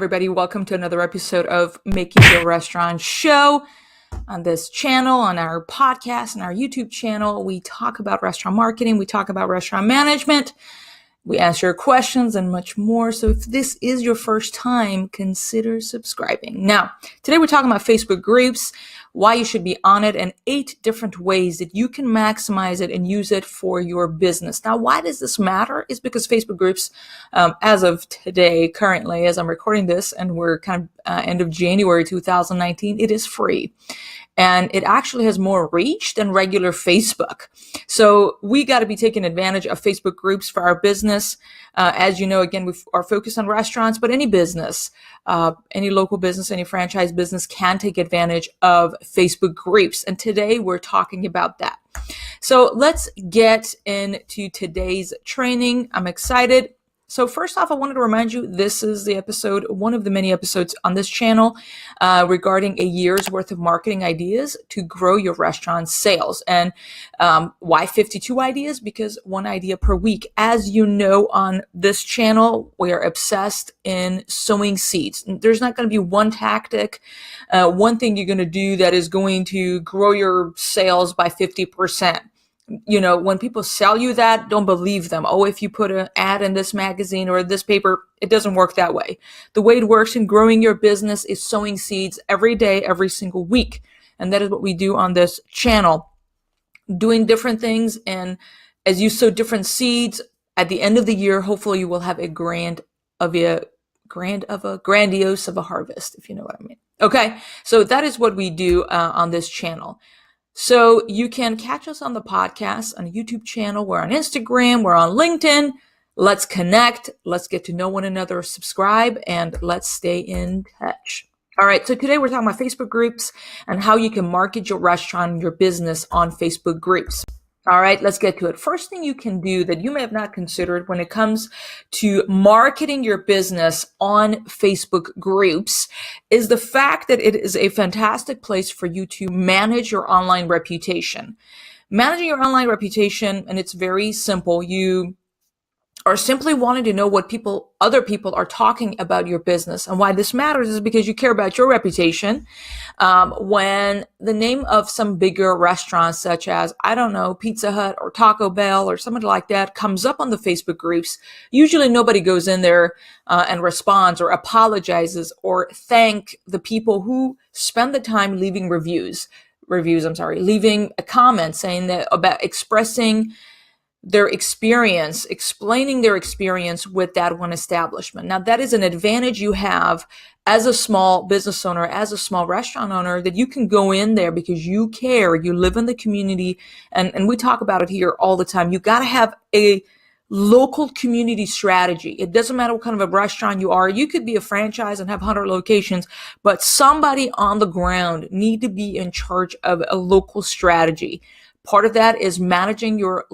everybody. Welcome to another episode of Making Your Restaurant Show. On this channel, on our podcast, and our YouTube channel, we talk about restaurant marketing, we talk about restaurant management, we answer your questions, and much more. So if this is your first time, consider subscribing. Now, today we're talking about Facebook groups, why you should be on it, and 8 different ways that you can maximize it and use it for your business. Now, why does this matter? It's because Facebook groups, as of today, currently, as I'm recording this, and we're kind of end of January 2019, it is free. And it actually has more reach than regular Facebook. So we got to be taking advantage of Facebook groups for our business. As you know, again, we are focused on restaurants, but any business, any local business, any franchise business can take advantage of Facebook groups. And today we're talking about that. So let's get into today's training. I'm excited. So first off, I wanted to remind you, this is the episode, one of the many episodes on this channel regarding a year's worth of marketing ideas to grow your restaurant sales. And why 52 ideas? Because one idea per week. As you know, on this channel, we are obsessed in sowing seeds. There's not going to be one tactic, one thing you're going to do that is going to grow your sales by 50%. You know, when people sell you that, don't believe them. Oh, if you put an ad in this magazine or this paper, it doesn't work that way. The way it works in growing your business is sowing seeds every day, every single week. And that is what we do on this channel, doing different things. And as you sow different seeds, at the end of the year, hopefully you will have a grandiose of a harvest, if you know what I mean. Okay, so that is what we do on this channel. So you can catch us on the podcast, on the YouTube channel. We're on Instagram. We're on LinkedIn. Let's connect. Let's get to know one another. Subscribe, and let's stay in touch. All right. So today we're talking about Facebook groups and how you can market your restaurant and your business on Facebook groups. All right, let's get to it. First thing you can do that you may have not considered when it comes to marketing your business on Facebook groups is the fact that it is a fantastic place for you to manage your online reputation. Managing your online reputation, and it's very simple. You are simply wanting to know what other people are talking about your business. And why this matters is because you care about your reputation. When the name of some bigger restaurants, such as, I don't know, Pizza Hut or Taco Bell or something like that, comes up on the Facebook groups, usually nobody goes in there and responds or apologizes or thank the people who spend the time leaving leaving a comment saying that about expressing their experience, explaining their experience with that one establishment. Now, that is an advantage you have as a small business owner, as a small restaurant owner, that you can go in there because you care, you live in the community, and we talk about it here all the time. You got to have a local community strategy. It doesn't matter what kind of a restaurant you are. You could be a franchise and have 100 locations, but somebody on the ground need to be in charge of a local strategy. Part of that is managing your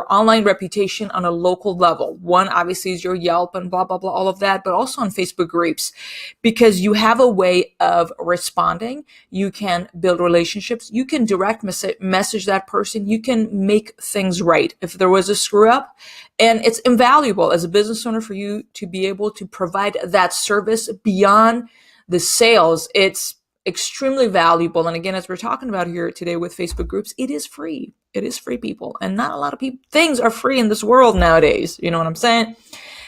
online reputation on a local level. One, obviously, is your Yelp and blah, blah, blah, all of that, but also on Facebook groups, because you have a way of responding. You can build relationships. You can direct message that person. You can make things right if there was a screw up. And it's invaluable as a business owner for you to be able to provide that service beyond the sales. It's extremely valuable. And again, as we're talking about here today with Facebook groups, it is free. It is free, people. And not a lot of things are free in this world nowadays. You know what I'm saying?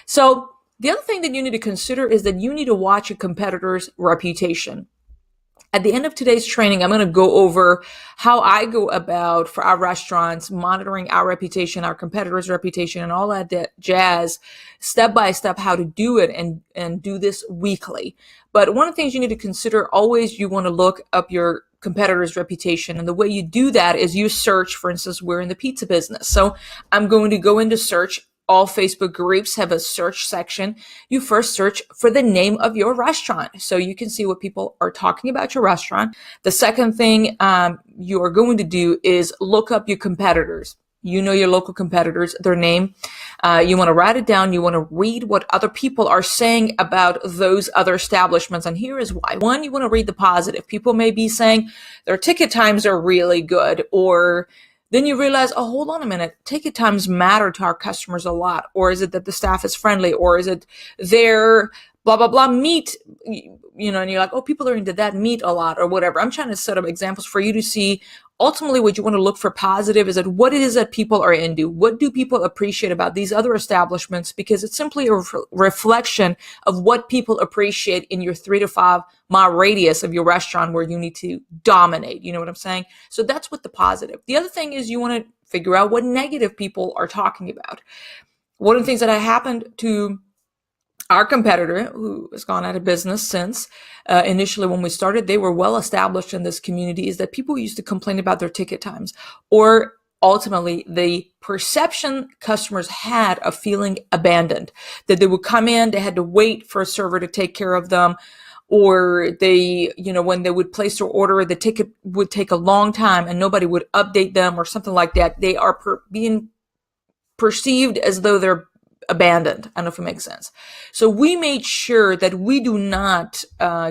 So the other thing that you need to consider is that you need to watch a competitor's reputation. At the end of today's training, I'm going to go over how I go about, for our restaurants, monitoring our reputation, our competitors' reputation, and all that jazz, step by step, how to do it and do this weekly. But one of the things you need to consider, always you want to look up your competitor's reputation. And the way you do that is you search. For instance, we're in the pizza business. So I'm going to go into search. All Facebook groups have a search section. You first search for the name of your restaurant so you can see what people are talking about your restaurant. The second thing you are going to do is look up your competitors. You know your local competitors, their name. You want to write it down. You want to read what other people are saying about those other establishments. And here is why. One, you want to read the positive. People may be saying their ticket times are really good, or then you realize, oh, hold on a minute, ticket times matter to our customers a lot. Or is it that the staff is friendly? Or is it their blah blah blah meat, and you're like, oh, people are into that meat a lot or whatever. I'm trying to set up examples for you to see ultimately what you want to look for positive is that what it is that people are into. What do people appreciate about these other establishments? Because it's simply a reflection of what people appreciate in your 3 to 5 mile radius of your restaurant where you need to dominate. You know what I'm saying? So that's what the positive. The other thing is you want to figure out what negative people are talking about. One of the things that happened to our competitor, who has gone out of business since, initially when we started, they were well established in this community, is that people used to complain about their ticket times, or ultimately the perception customers had of feeling abandoned, that they would come in, they had to wait for a server to take care of them, or they, when they would place their order, the ticket would take a long time and nobody would update them or something like that. They are being perceived as though they're abandoned. I don't know if it makes sense. So we made sure that we do not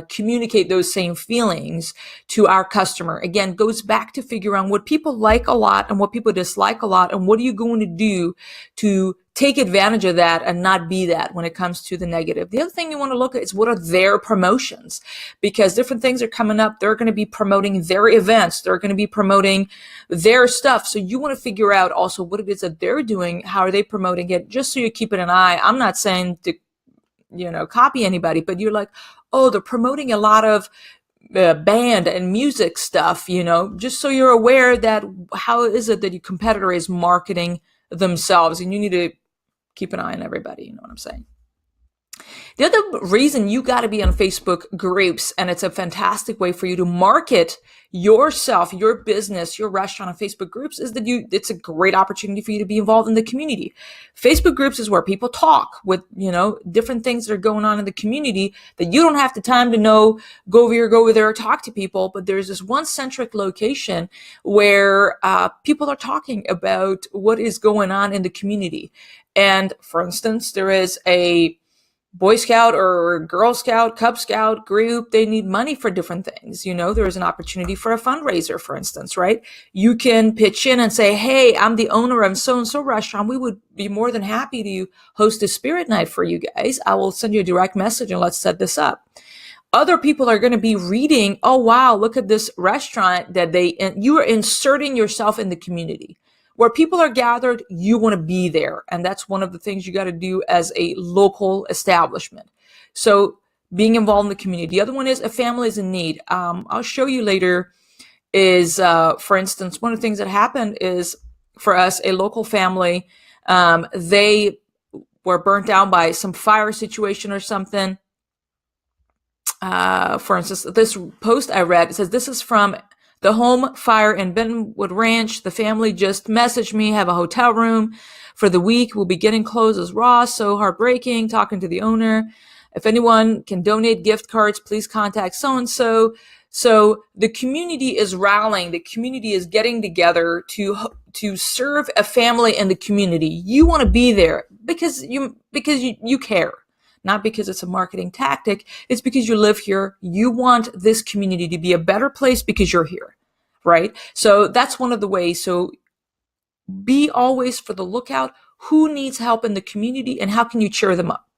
communicate those same feelings to our customer. Again, goes back to figure out what people like a lot and what people dislike a lot, and what are you going to do to take advantage of that and not be that when it comes to the negative. The other thing you want to look at is what are their promotions, because different things are coming up. They're going to be promoting their events. They're going to be promoting their stuff. So you want to figure out also what it is that they're doing. How are they promoting it? Just so you're keeping an eye. I'm not saying to, copy anybody, but you're like, oh, they're promoting a lot of band and music stuff, just so you're aware that how is it that your competitor is marketing themselves, and you need to keep an eye on everybody. You know what I'm saying? The other reason you got to be on Facebook groups, and it's a fantastic way for you to market yourself, your business, your restaurant on Facebook groups, is that it's a great opportunity for you to be involved in the community. Facebook groups is where people talk with, different things that are going on in the community that you don't have the time to know, go over there, talk to people. But there's this one centric location where people are talking about what is going on in the community. And for instance, there is a Boy Scout or Girl Scout, Cub Scout group. They need money for different things. There is an opportunity for a fundraiser, for instance, right? You can pitch in and say, hey, I'm the owner of so-and-so restaurant. We would be more than happy to host a spirit night for you guys. I will send you a direct message and let's set this up. Other people are going to be reading, oh, wow, look at this restaurant you are inserting yourself in the community. Where people are gathered, you want to be there. And that's one of the things you got to do as a local establishment. So being involved in the community. The other one is a family is in need. I'll show you later is, for instance, one of the things that happened is for us, a local family, they were burnt down by some fire situation or something. For instance, this post I read, it says, this is from the home fire in Bentonwood Ranch. The family just messaged me, have a hotel room for the week. We'll be getting clothes as raw. So heartbreaking. Talking to the owner. If anyone can donate gift cards, please contact so-and-so. So the community is rallying. The community is getting together to serve a family in the community. You want to be there because you care. Not because it's a marketing tactic. It's because you live here. You want this community to be a better place because you're here, right? So that's one of the ways. So be always for the lookout. Who needs help in the community and how can you cheer them up,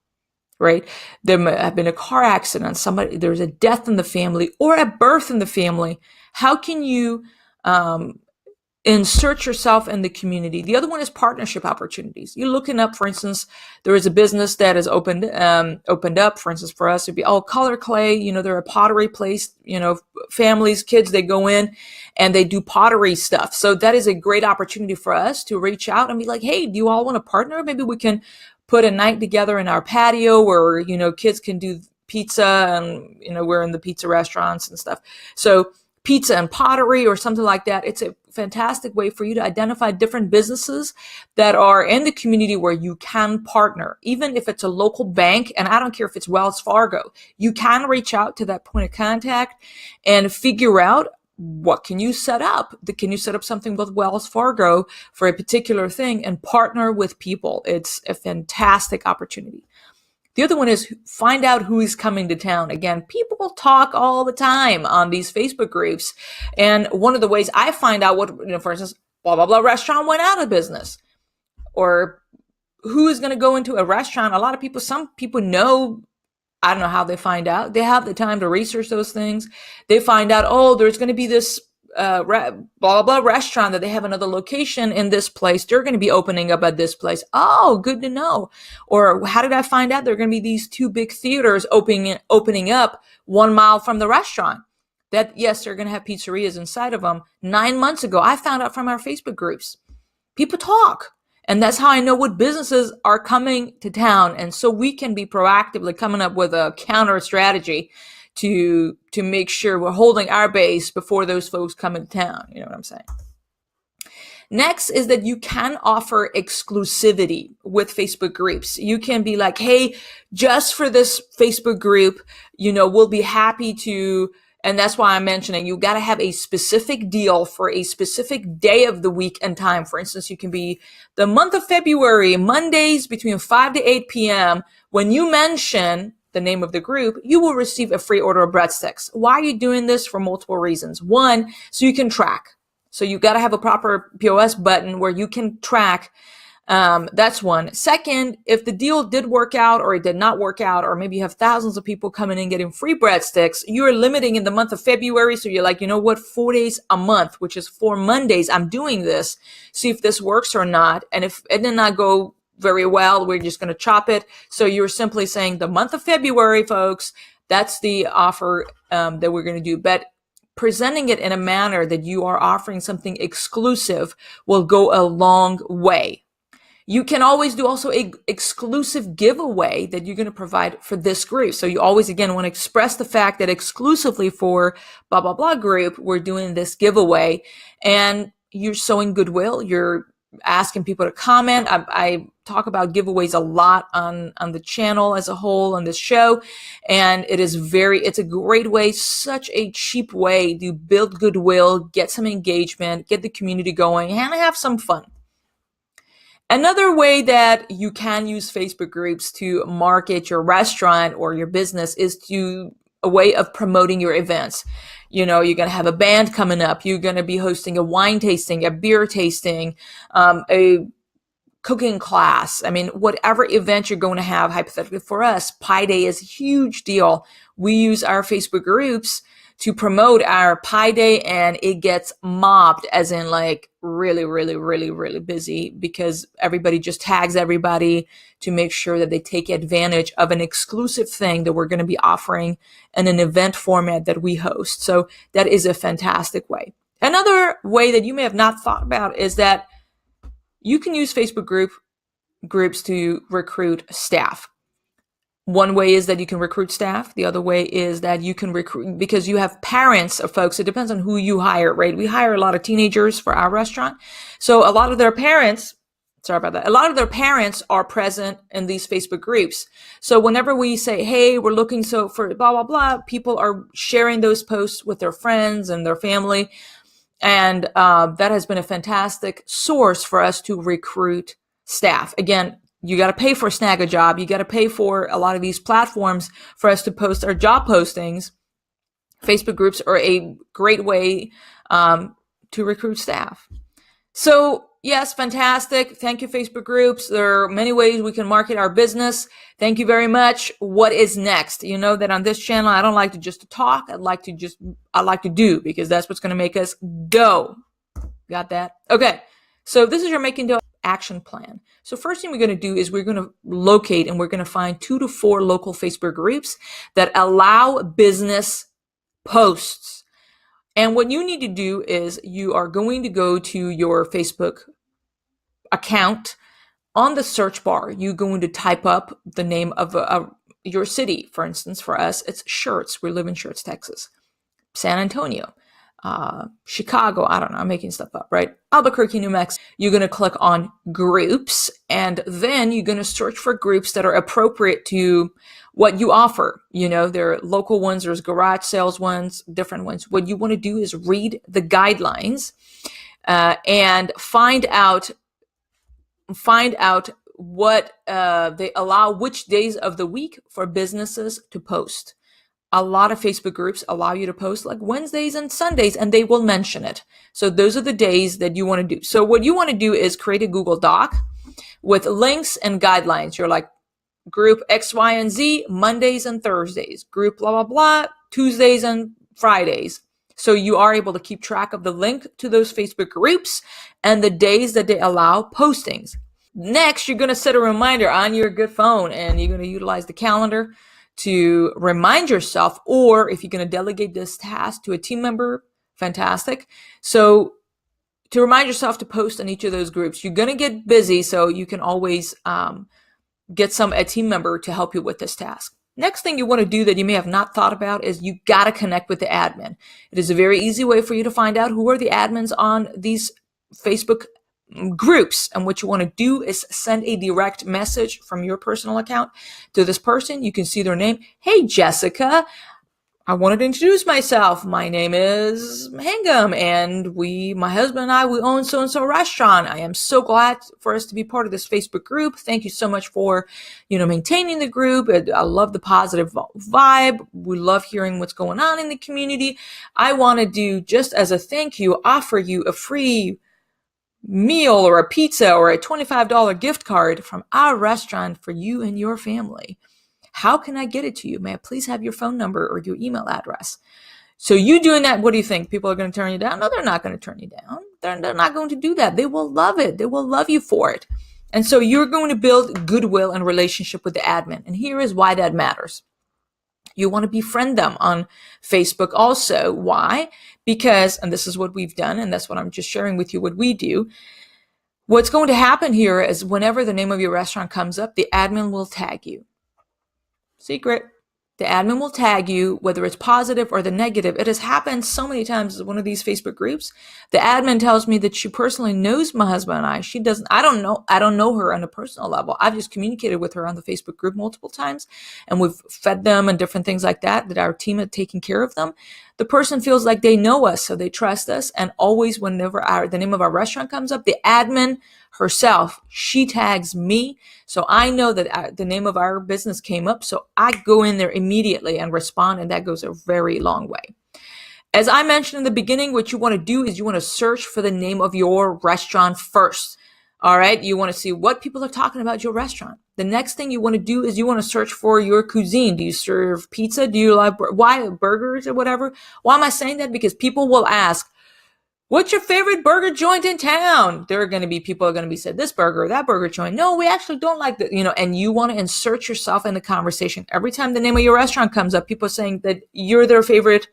right? There may have been a car accident. There's a death in the family or a birth in the family. How can you insert yourself in the community? The other one is partnership opportunities. You're looking up, for instance, there is a business that has opened up. For instance, for us, it'd be Color Clay. They're a pottery place. Families, kids, they go in and they do pottery stuff. So that is a great opportunity for us to reach out and be like, hey, do you all want to partner? Maybe we can put a night together in our patio where, kids can do pizza and, we're in the pizza restaurants and stuff. So pizza and pottery or something like that. It's a fantastic way for you to identify different businesses that are in the community where you can partner. Even if it's a local bank, and I don't care if it's Wells Fargo, you can reach out to that point of contact and figure out what can you set up. Can you set up something with Wells Fargo for a particular thing and partner with people? It's a fantastic opportunity. The other one is find out who is coming to town. Again, people talk all the time on these Facebook groups. And one of the ways I find out what, for instance, blah, blah, blah restaurant went out of business. Or who is going to go into a restaurant. Some people know I don't know how they find out. They have the time to research those things. They find out, oh, there's going to be this blah, blah, blah restaurant that they have another location in this place. They're going to be opening up at this place. Oh, good to know. Or how did I find out there are going to be these two big theaters opening up 1 mile from the restaurant? That, yes, they're going to have pizzerias inside of them. 9 months ago, I found out from our Facebook groups. People talk. And that's how I know what businesses are coming to town. And so we can be proactively coming up with a counter strategy to make sure we're holding our base before those folks come into town. You know what I'm saying? Next is that you can offer exclusivity with Facebook groups. You can be like, hey, just for this Facebook group, we'll be happy to. And that's why I'm mentioning you got to have a specific deal for a specific day of the week and time. For instance, you can be the month of February, Mondays between 5 to 8 p.m. When you mention the name of the group, you will receive a free order of breadsticks. Why are you doing this? For multiple reasons. One, so you can track. So you got to have a proper POS button where you can track. That's one. Second, if the deal did work out or it did not work out, or maybe you have thousands of people coming in getting free breadsticks, you're limiting in the month of February. So you're like, you know what, 4 days a month, which is 4 Mondays, I'm doing this, see if this works or not. And if it did not go very well, we're just going to chop it. So you're simply saying the month of February, folks, that's the offer that we're going to do. But presenting it in a manner that you are offering something exclusive will go a long way. You can always do also a exclusive giveaway that you're going to provide for this group. So you always, again, want to express the fact that exclusively for blah, blah, blah group, we're doing this giveaway, and you're showing goodwill. You're asking people to comment. I talk about giveaways a lot on the channel as a whole on this show. And it's a great way, such a cheap way to build goodwill, get some engagement, get the community going, and have some fun. Another way that you can use Facebook groups to market your restaurant or your business is a way of promoting your events. You're going to have a band coming up. You're going to be hosting a wine tasting, a beer tasting, a cooking class. I mean, whatever event you're going to have, hypothetically for us, Pi Day is a huge deal. We use our Facebook groups to promote our Pi Day, and it gets mobbed, as in like really, really, really, really busy, because everybody just tags everybody to make sure that they take advantage of an exclusive thing that we're going to be offering in an event format that we host. So that is a fantastic way. Another way that you may have not thought about is that you can use Facebook groups to recruit staff. One way is that you can recruit staff. The other way is that you can recruit, because you have parents of folks. It depends on who you hire, right? We hire a lot of teenagers for our restaurant. So a lot of their parents are present in these Facebook groups. So whenever we say, hey, we're looking for blah, blah, blah, people are sharing those posts with their friends and their family. And that has been a fantastic source for us to recruit staff. Again, you got to pay for Snag a Job. You got to pay for a lot of these platforms for us to post our job postings. Facebook groups are a great way to recruit staff. So yes, fantastic. Thank you, Facebook groups. There are many ways we can market our business. Thank you very much. What is next? You know that on this channel, I don't like to just talk. I like to do, because that's what's going to make us go. Got that? Okay. So this is your Making Dough action plan. So first thing we're going to do is we're going to locate and we're going to find 2 to 4 local Facebook groups that allow business posts. And what you need to do is you are going to go to your Facebook account. On the search bar, you're going to type up the name of your city. For instance, for us, it's Schertz. We live in Schertz, Texas. San Antonio. Chicago, I don't know, I'm making stuff up, right? Albuquerque, New Mexico. You're going to click on groups, and then you're going to search for groups that are appropriate to what you offer. There are local ones, there's garage sales ones, different ones. What you want to do is read the guidelines and find out what they allow, which days of the week for businesses to post. A lot of Facebook groups allow you to post like Wednesdays and Sundays, and they will mention it. So those are the days that you want to do. So what you want to do is create a Google Doc with links and guidelines. You're like, group X, Y, and Z, Mondays and Thursdays, group blah, blah, blah, Tuesdays and Fridays. So you are able to keep track of the link to those Facebook groups and the days that they allow postings. Next, you're going to set a reminder on your good phone, and you're going to utilize the calendar to remind yourself, or if you're going to delegate this task to a team member, fantastic. So to remind yourself to post on each of those groups. You're going to get busy, so you can always get a team member to help you with this task. Next thing you want to do that you may have not thought about is you got to connect with the admin. It is a very easy way for you to find out who are the admins on these Facebook groups. And what you want to do is send a direct message from your personal account to this person. You can see their name. Hey, Jessica, I wanted to introduce myself. My name is Hengam, and my husband and I, we own so-and-so restaurant. I am so glad for us to be part of this Facebook group. Thank you so much for, maintaining the group. I love the positive vibe. We love hearing what's going on in the community. I want to do, just as a thank you, offer you a free meal or a pizza or a $25 gift card from our restaurant for you and your family. How can I get it to you? May I please have your phone number or your email address? So you doing that, what do you think? People are going to turn you down? No, they're not going to turn you down. They're not going to do that. They will love it. They will love you for it. And so you're going to build goodwill and relationship with the admin. And here is why that matters. You want to befriend them on Facebook also. Why? Because, and this is what we've done, and that's what I'm just sharing with you what we do. What's going to happen here is whenever the name of your restaurant comes up, the admin will tag you. Secret. The admin will tag you, whether it's positive or the negative. It has happened so many times in one of these Facebook groups. The admin tells me that she personally knows my husband and I. She doesn't, I don't know her on a personal level. I've just communicated with her on the Facebook group multiple times, and we've fed them and different things like that our team had taken care of them. The person feels like they know us, so they trust us. And always whenever the name of our restaurant comes up, the admin herself, she tags me. So I know that the name of our business came up. So I go in there immediately and respond. And that goes a very long way. As I mentioned in the beginning, what you want to do is you want to search for the name of your restaurant first. All right. You want to see what people are talking about your restaurant. The next thing you want to do is you want to search for your cuisine. Do you serve pizza? Do you like burgers or whatever? Why am I saying that? Because people will ask, what's your favorite burger joint in town? There are going to be people are going to be said this burger or that burger joint. No, we actually don't like that, and you want to insert yourself in the conversation. Every time the name of your restaurant comes up, people are saying that you're their favorite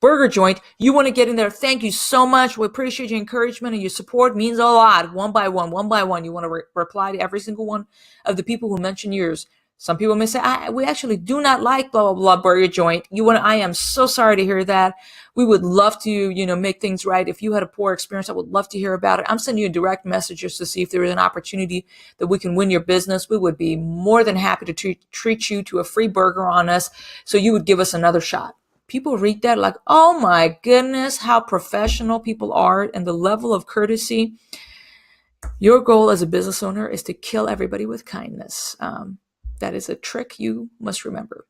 burger joint. You want to get in there. Thank you so much. We appreciate your encouragement, and your support means a lot. One by one. You want to reply to every single one of the people who mention yours. Some people may say, we actually do not like blah, blah, blah burger joint. I am so sorry to hear that. We would love to, make things right. If you had a poor experience, I would love to hear about it. I'm sending you a direct message just to see if there is an opportunity that we can win your business. We would be more than happy to treat you to a free burger on us, so you would give us another shot. People read that like, oh my goodness, how professional people are and the level of courtesy. Your goal as a business owner is to kill everybody with kindness. That is a trick you must remember.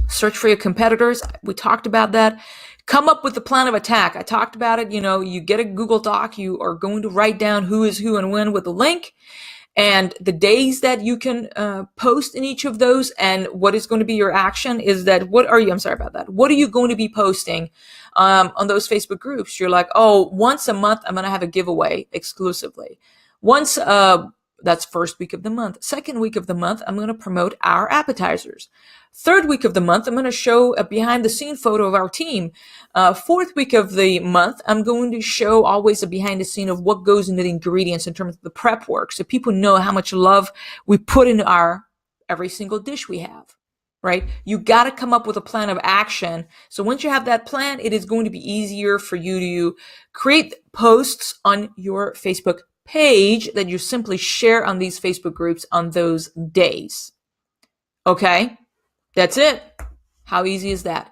Search for your competitors. We talked about that. Come up with a plan of attack. I talked about it. You get a Google Doc. You are going to write down who is who and when with a link, and the days that you can post in each of those, and what is going to be your action is that, what are you going to be posting on those Facebook groups? You're like, once a month, I'm going to have a giveaway exclusively. That's first week of the month. Second week of the month, I'm going to promote our appetizers. Third week of the month, I'm going to show a behind the scene photo of our team. Fourth week of the month, I'm going to show always a behind the scene of what goes into the ingredients in terms of the prep work, so people know how much love we put into every single dish we have, right? You got to come up with a plan of action. So once you have that plan, it is going to be easier for you to create posts on your Facebook page that you simply share on these Facebook groups on those days. Okay? That's it. How easy is that?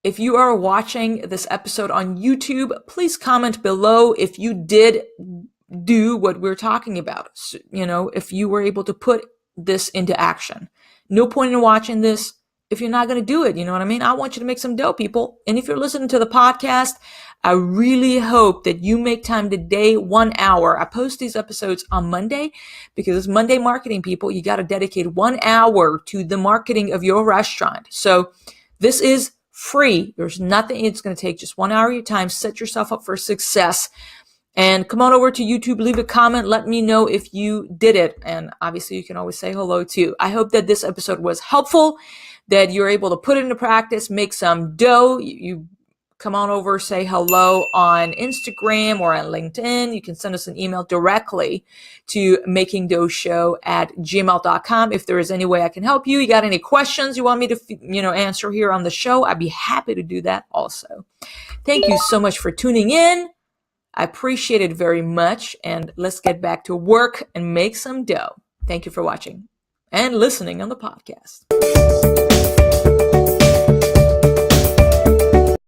If you are watching this episode on YouTube, please comment below if you did do what we're talking about. So, if you were able to put this into action. No point in watching this if you're not going to do it. You know what I mean? I want you to make some dough, people. And if you're listening to the podcast, I really hope that you make time today, 1 hour. I post these episodes on Monday because it's Monday marketing, people. You got to dedicate 1 hour to the marketing of your restaurant. So this is free. There's nothing. It's going to take just 1 hour of your time. Set yourself up for success. And come on over to YouTube, leave a comment, let me know if you did it. And obviously you can always say hello too. I hope that this episode was helpful, that you're able to put it into practice, make some dough. You come on over, say hello on Instagram or on LinkedIn. You can send us an email directly to makingdoughshow@gmail.com. If there is any way I can help you, you got any questions you want me to, answer here on the show, I'd be happy to do that also. Thank you so much for tuning in. I appreciate it very much, and let's get back to work and make some dough. Thank you for watching and listening on the podcast.